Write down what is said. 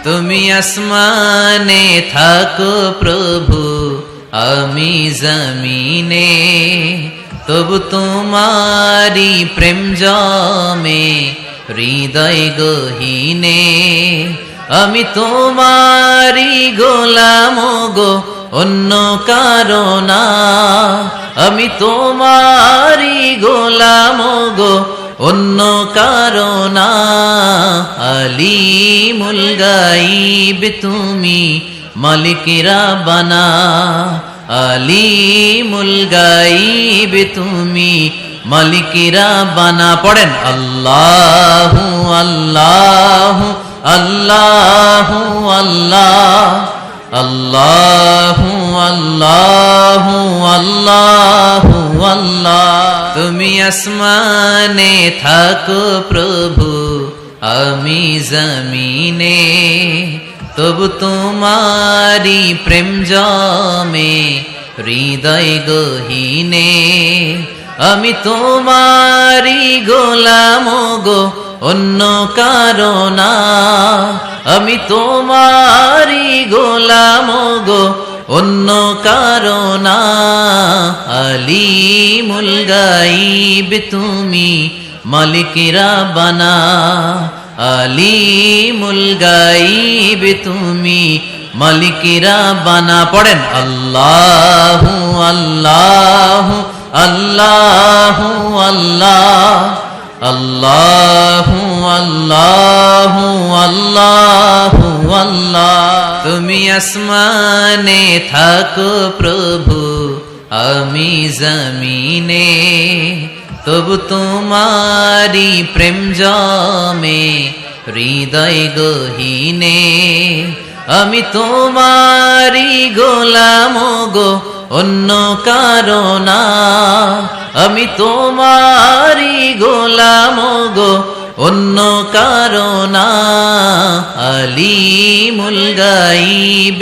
তুমি আসমানে থাকো প্রভু, আমি জমিনে, তবু তোমারি প্রেম জমে হৃদয় গহীনে। আমি তোমারি গোলাম গো, অন্য কারো না। আমি তোমারি গোলাম গো, অন্য কারো না। আলিমুল গাইব তুমি, মালিক রাব্বানা। আলিমুল গাইব তুমি, মালিক রাব্বানা। পড়েন আল্লাহু আল্লাহু আল্লাহু আল্লাহ, আল্লাহু আল্লাহু আল্লাহু আল্লাহ। তুমি আসমানে থাকো প্রভু, আমি জমিনে, তবু তোমারি প্রেম জমে হৃদয় গহীনে। আমি তোমারি গোলাম গো, অন্য কারো না। আমি তোমারি গোলাম গো, অন্য কারো না। আলিমুল গাইব তুমি, মালিক রাব্বানা। আলিমুল গাইব তুমি, মালিক রাব্বানা। পড়েন আল্লাহু আল্লাহু আল্লাহু আল্লাহ, আল্লাহু আল্লাহু আল্লাহু আল্লাহ। তুমি আসমানে থাকো প্রভু, আমি জমিনে, তবু তোমারি প্রেম জমে হৃদয় গহীনে। আমি তোমারি গোলাম গো, অন্য কারো না। আমি তোমারি গোলাম গো, অন্য কারো না। আলিমুল গাইব